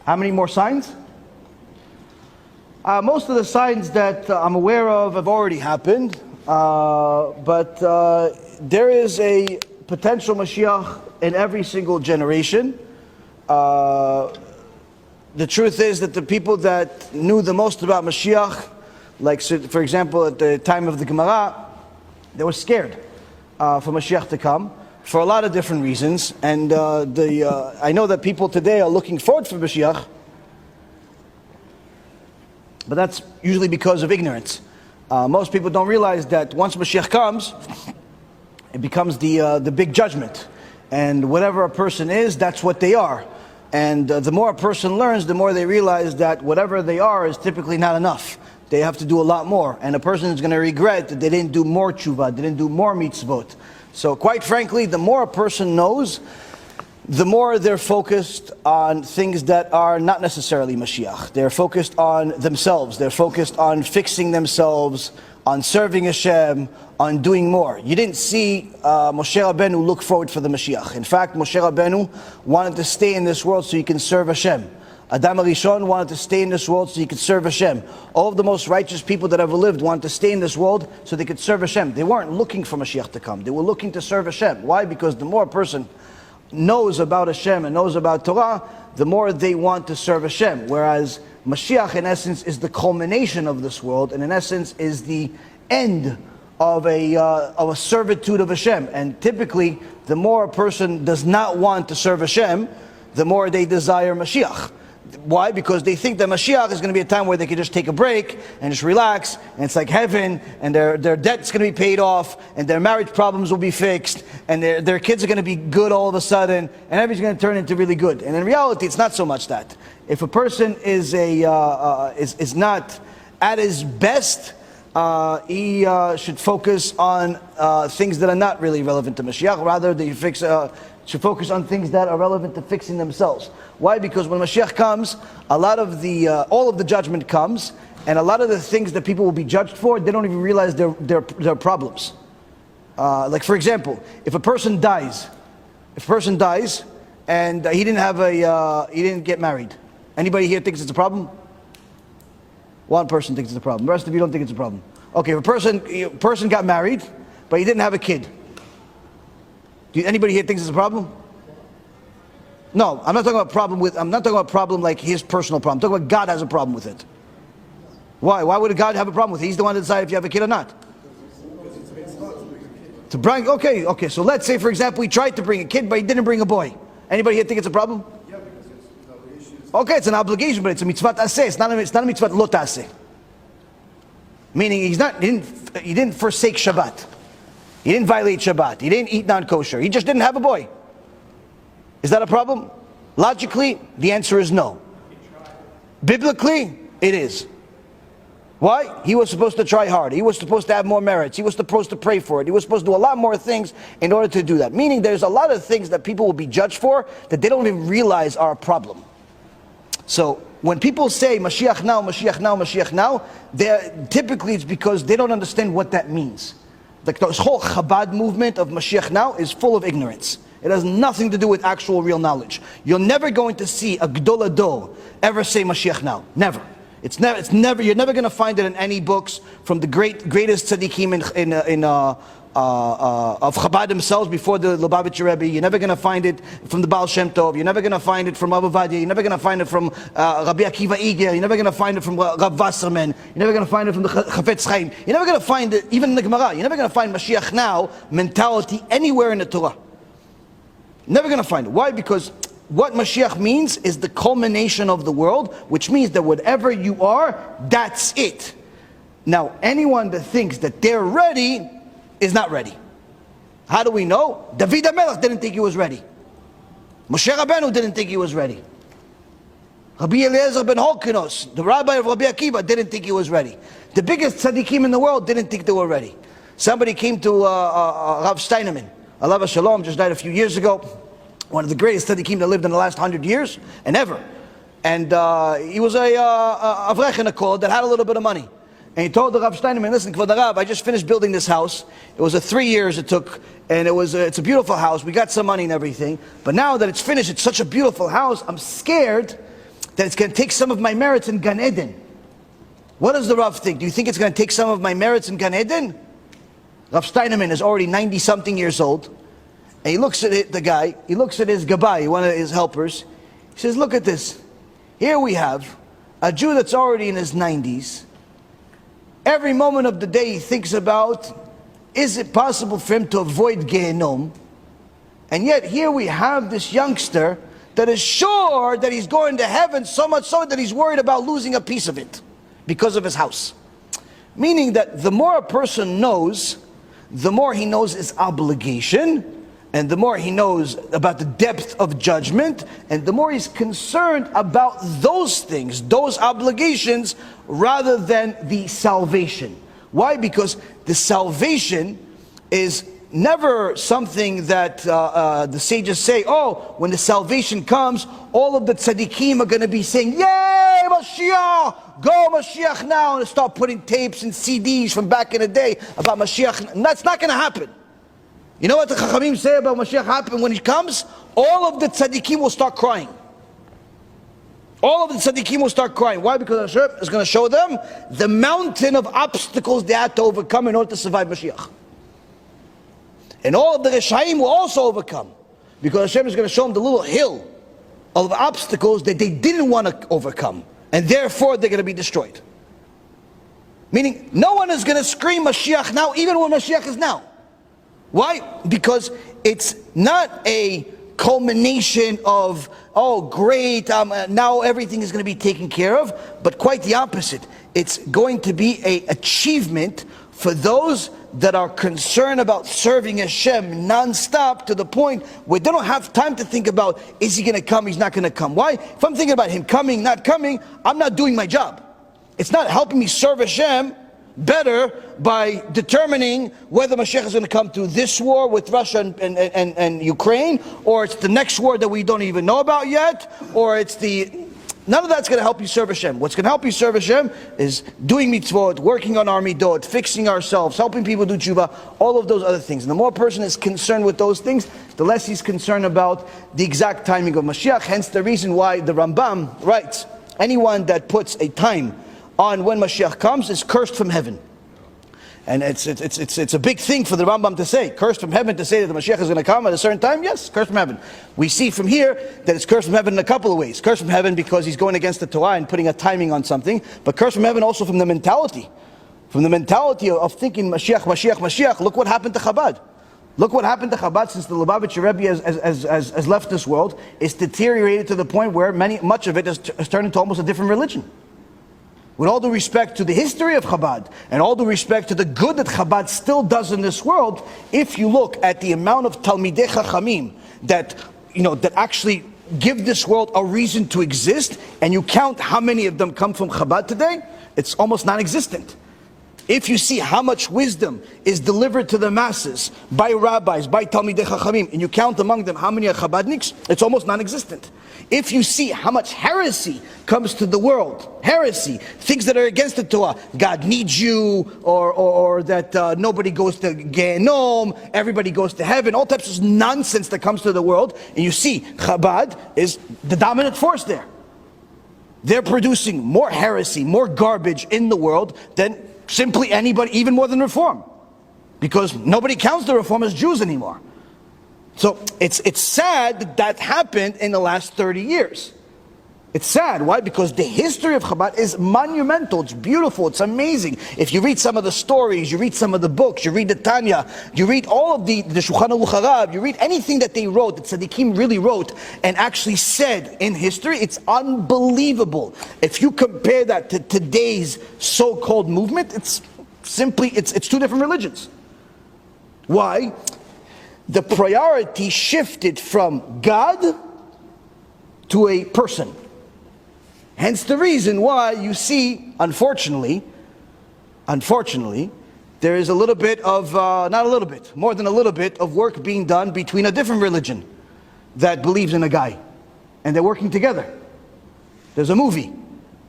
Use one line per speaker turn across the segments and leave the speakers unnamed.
How many more signs? Most of the signs that I'm aware of have already happened, but there is a potential Mashiach in every single generation. The truth is that the people that knew the most about Mashiach, like for example at the time of the Gemara, they were scared for Mashiach to come for a lot of different reasons. And I know that people today are looking forward for Mashiach, but that's usually because of ignorance. Most people don't realize that once Mashiach comes, it becomes the big judgment. And whatever a person is, that's what they are. And the more a person learns, the more they realize that whatever they are is typically not enough. They have to do a lot more. And a person is going to regret that they didn't do more tshuva, they didn't do more mitzvot. So quite frankly, the more a person knows, the more they're focused on things that are not necessarily Mashiach. They're focused on themselves. They're focused on fixing themselves, on serving Hashem, on doing more. You didn't see Moshe Rabbeinu look forward for the Mashiach. In fact, Moshe Rabbeinu wanted to stay in this world so he can serve Hashem. Adam HaRishon wanted to stay in this world so he could serve Hashem. All of the most righteous people that ever lived wanted to stay in this world so they could serve Hashem. They weren't looking for Mashiach to come. They were looking to serve Hashem. Why? Because the more a person knows about Hashem and knows about Torah, the more they want to serve Hashem. Whereas Mashiach, in essence, is the culmination of this world, and in essence is the end of a servitude of Hashem. And typically, the more a person does not want to serve Hashem, the more they desire Mashiach. Why? Because they think that Mashiach is going to be a time where they can just take a break and just relax, and it's like heaven, and their debt's going to be paid off, and their marriage problems will be fixed, and their kids are going to be good all of a sudden, and everything's going to turn into really good. And in reality, it's not so much that. If a person is not at his best, he should focus on things that are not really relevant to Mashiach. Rather, they should focus on things that are relevant to fixing themselves. Why? Because when Mashiach comes, a lot of all of the judgment comes, and a lot of the things that people will be judged for, they don't even realize their problems. Like for example, if a person dies, and he didn't get married, anybody here thinks it's a problem? One person thinks it's a problem. The rest of you don't think it's a problem. Okay, if a person got married, but he didn't have a kid. Anybody here thinks it's a problem? No, I'm not talking about problem like his personal problem. I'm talking about God has a problem with it. Why? Why would God have a problem with it? He's the one that decides if you have a kid or not. To bring, okay. So let's say, for example, he tried to bring a kid, but he didn't bring a boy. Anybody here think it's a problem?
Yeah, because it's an obligation.
Okay, it's an obligation, but it's a mitzvah aseh. It's not a mitzvah lo taseh. Meaning he didn't forsake Shabbat. He didn't violate Shabbat. He didn't eat non-kosher. He just didn't have a boy. Is that a problem? Logically, the answer is no. Biblically, it is. Why? He was supposed to try hard. He was supposed to have more merits. He was supposed to pray for it. He was supposed to do a lot more things in order to do that. Meaning there's a lot of things that people will be judged for that they don't even realize are a problem. So when people say Mashiach now, Mashiach now, Mashiach now, typically it's because they don't understand what that means. Like this whole Chabad movement of Mashiach now is full of ignorance. It has nothing to do with actual real knowledge. You're never going to see a Gdol Ador ever say Mashiach now. Never. It's never. You're never going to find it in any books from the greatest tzaddikim of Chabad themselves before the Lubavitcher Rebbe. You're never going to find it from the Baal Shem Tov. You're never going to find it from Abu Vadia. You're never going to find it from Rabbi Akiva Iger. You're never going to find it from Rav Wasserman. You're never going to find it from the Chafetz Chaim. You're never going to find it even in the Gemara. You're never going to find Mashiach now mentality anywhere in the Torah. Never going to find it. Why? Because what Mashiach means is the culmination of the world, which means that whatever you are, that's it. Now, anyone that thinks that they're ready is not ready. How do we know? David HaMelech didn't think he was ready. Moshe Rabbeinu didn't think he was ready. Rabbi Eliezer ben Holkinos, the rabbi of Rabbi Akiva, didn't think he was ready. The biggest tzaddikim in the world didn't think they were ready. Somebody came to Rav Steinemann, Alav Shalom, just died a few years ago. One of the greatest tzaddikim that lived in the last 100 years and ever. And he was a avrech in a kol that had a little bit of money. And he told the Rav Steinemann, listen, Kvod Rav, I just finished building this house. It was 3 years it took, and it's a beautiful house. We got some money and everything. But now that it's finished, it's such a beautiful house, I'm scared that it's going to take some of my merits in Gan Eden. What does the Rav think? Do you think it's going to take some of my merits in Gan Eden? Rav Steinemann is already 90-something years old. And he looks at the guy, he looks at his Gabai, one of his helpers. He says, look at this. Here we have a Jew that's already in his 90s. Every moment of the day he thinks about, is it possible for him to avoid Gehenom? And yet here we have this youngster that is sure that he's going to heaven, so much so that he's worried about losing a piece of it because of his house. Meaning that the more a person knows, the more he knows his obligation, and the more he knows about the depth of judgment, and the more he's concerned about those things, those obligations, rather than the salvation. Why? Because the salvation is never something that the sages say, oh, when the salvation comes, all of the tzaddikim are going to be saying, yay, Mashiach, go Mashiach now, and start putting tapes and CDs from back in the day about Mashiach. And that's not going to happen. You know what the Chachamim say about Mashiach happen when he comes? All of the tzaddikim will start crying. All of the tzaddikim will start crying. Why? Because Hashem is going to show them the mountain of obstacles they had to overcome in order to survive Mashiach. And all of the Reshaim will also overcome. Because Hashem is going to show them the little hill of obstacles that they didn't want to overcome. And therefore they're going to be destroyed. Meaning, no one is going to scream Mashiach now, even when Mashiach is now. Why? Because it's not a culmination of, oh great, now everything is going to be taken care of, but quite the opposite. It's going to be an achievement for those that are concerned about serving Hashem non-stop, to the point where they don't have time to think about, is he going to come, he's not going to come. Why? If I'm thinking about him coming, not coming, I'm not doing my job. It's not helping me serve Hashem better by determining whether Mashiach is going to come through this war with Russia and Ukraine, or it's the next war that we don't even know about yet, or it's none of that's going to help you serve Hashem. What's going to help you serve Hashem is doing mitzvot, working on our midot, fixing ourselves, helping people do tshuva, all of those other things. And the more a person is concerned with those things, the less he's concerned about the exact timing of Mashiach. Hence the reason why the Rambam writes, anyone that puts a time on when Mashiach comes is cursed from heaven. And it's a big thing for the Rambam to say, cursed from heaven, to say that the Mashiach is going to come at a certain time. Yes, cursed from heaven. We see from here that it's cursed from heaven in a couple of ways. Cursed from heaven because he's going against the Torah and putting a timing on something, but cursed from heaven also from the mentality. From the mentality of thinking Mashiach, Mashiach, Mashiach. Look what happened to Chabad. Look what happened to Chabad since the Lubavitcher Rebbe has left this world. It's deteriorated to the point where much of it has turned into almost a different religion. With all due respect to the history of Chabad, and all due respect to the good that Chabad still does in this world, if you look at the amount of Talmidei Chachamim that actually give this world a reason to exist, and you count how many of them come from Chabad today, it's almost non-existent. If you see how much wisdom is delivered to the masses by rabbis, by Talmidei Chachamim, and you count among them how many are Chabadniks, it's almost non-existent. If you see how much heresy comes to the world, heresy, things that are against the Torah, God needs you, or that nobody goes to Gehenom, everybody goes to heaven, all types of nonsense that comes to the world, and you see Chabad is the dominant force there. They're producing more heresy, more garbage in the world than simply anybody, even more than Reform. Because nobody counts the Reform as Jews anymore. So it's sad that happened in the last 30 years. It's sad. Why? Because the history of Chabad is monumental. It's beautiful. It's amazing. If you read some of the stories, you read some of the books, you read the Tanya, you read all of the Shulchan Aruch Harav, you read anything that they wrote, that Tzaddikim really wrote and actually said in history, it's unbelievable. If you compare that to today's so-called movement, it's two different religions. Why? The priority shifted from God to a person. Hence the reason why you see, unfortunately, there is a little bit of, not a little bit, more than a little bit of work being done between a different religion that believes in a guy. And they're working together. There's a movie,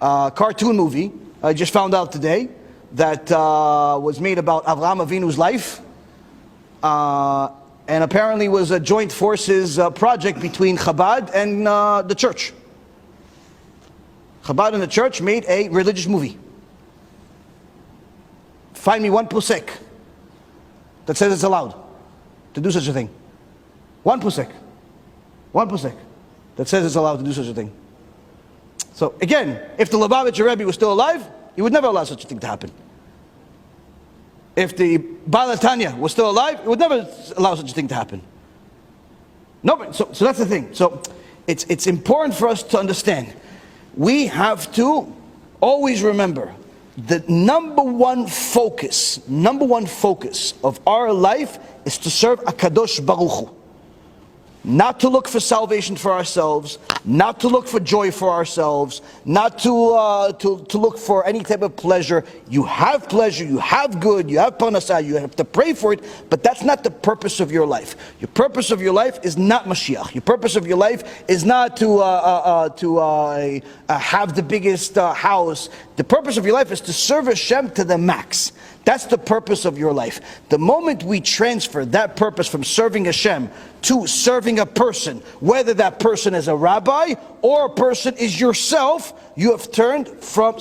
a cartoon movie, I just found out today, that was made about Avraham Avinu's life. And apparently was a joint forces project between Chabad and the church. Chabad in the church made a religious movie. Find me one posek that says it's allowed to do such a thing. One posek that says it's allowed to do such a thing. So again, if the Lubavitcher Rebbe was still alive, he would never allow such a thing to happen. If the Baal Tanya was still alive, he would never allow such a thing to happen. No, so that's the thing. So it's important for us to understand. We have to always remember the number one focus of our life is to serve HaKadosh Baruch Hu. Not to look for salvation for ourselves, not to look for joy for ourselves, not to look for any type of pleasure. You have pleasure, you have good, you have parnasah, you have to pray for it, but that's not the purpose of your life. Your purpose of your life is not Mashiach. Your purpose of your life is not to have the biggest house. The purpose of your life is to serve Hashem to the max. That's the purpose of your life. The moment we transfer that purpose from serving Hashem to serving a person, whether that person is a rabbi or a person is yourself, you have turned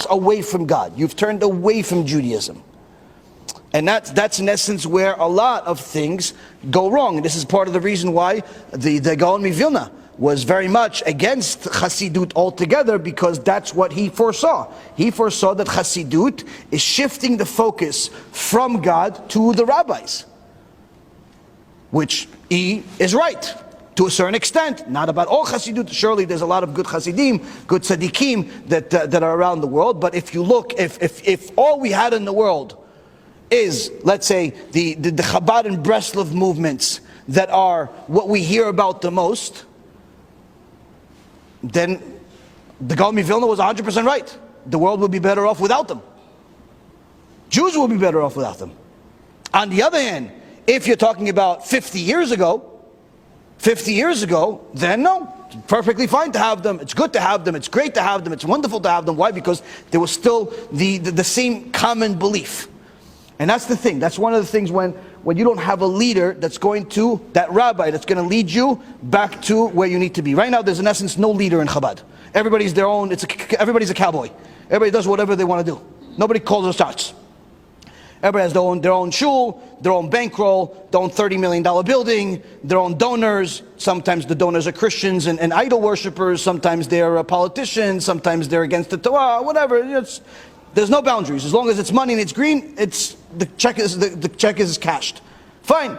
away from God. You've turned away from Judaism. And that's in essence where a lot of things go wrong. And this is part of the reason why the Gaon Mivilna was very much against Chassidut altogether, because that's what he foresaw. He foresaw that Chassidut is shifting the focus from God to the rabbis. Which he is right, to a certain extent. Not about all Chassidut. Surely there's a lot of good Chassidim, good Tzaddikim that are around the world. But if you look, if all we had in the world is, let's say, the Chabad and Breslov movements that are what we hear about the most, then the Gaon Mivilna was 100% right. The world would be better off without them. Jews will be better off without them. On the other hand, if you're talking about 50 years ago, then no, it's perfectly fine to have them. It's good to have them. It's great to have them. It's wonderful to have them. Why? Because there was still the same common belief. And that's the thing. That's one of the things when you don't have a leader that rabbi that's going to lead you back to where you need to be. Right now, there's in essence no leader in Chabad. Everybody's their own. Everybody's a cowboy. Everybody does whatever they want to do. Nobody calls the shots. Everybody has their own shul, their own bankroll, their own $30 million building, their own donors. Sometimes the donors are Christians and idol worshippers. Sometimes they're politicians. Sometimes they're against the Torah. Whatever. There's no boundaries. As long as it's money and it's green, the check is cashed. Fine.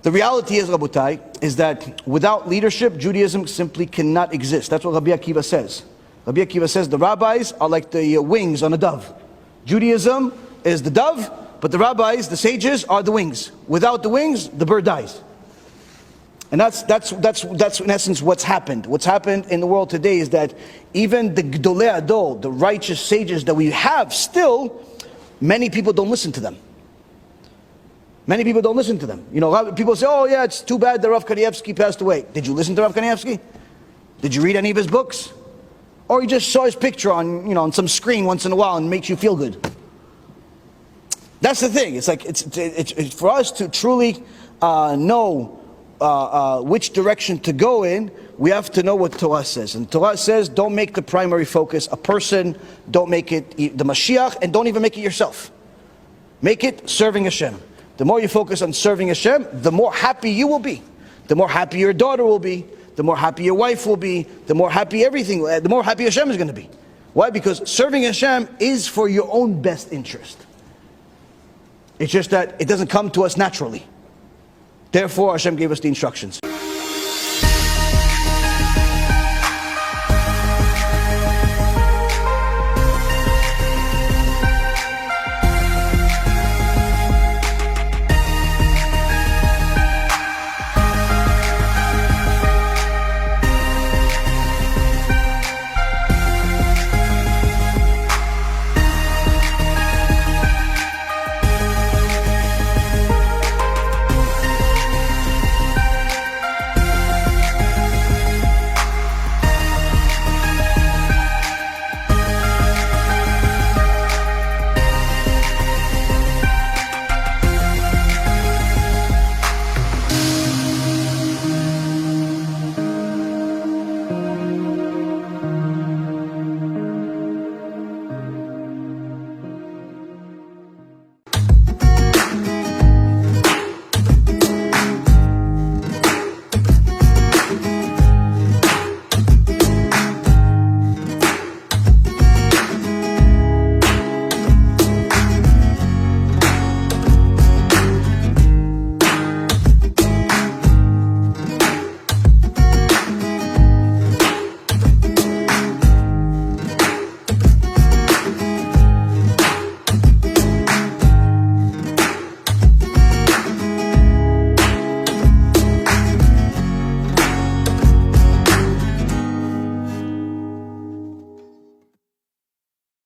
The reality is, Rabotai, is that without leadership, Judaism simply cannot exist. That's what Rabbi Akiva says. Rabbi Akiva says the rabbis are like the wings on a dove. Judaism is the dove, but the rabbis, the sages, are the wings. Without the wings, the bird dies. And that's in essence what's happened. What's happened in the world today is that even the Gdolei Ador, the righteous sages that we have, still, many people don't listen to them. Many people don't listen to them. You know, people say, oh yeah, it's too bad that Rav Kanievsky passed away. Did you listen to Rav Kanievsky? Did you read any of his books? Or you just saw his picture on some screen once in a while and it makes you feel good? That's the thing. It's like it's for us to truly know which direction to go in. We have to know what Torah says. And Torah says, don't make the primary focus a person, don't make it the Mashiach, and don't even make it yourself. Make it serving Hashem. The more you focus on serving Hashem, the more happy you will be. The more happy your daughter will be. The more happy your wife will be. The more happy everything, the more happy Hashem is going to be. Why? Because serving Hashem is for your own best interest. It's just that it doesn't come to us naturally. Therefore, Hashem gave us the instructions.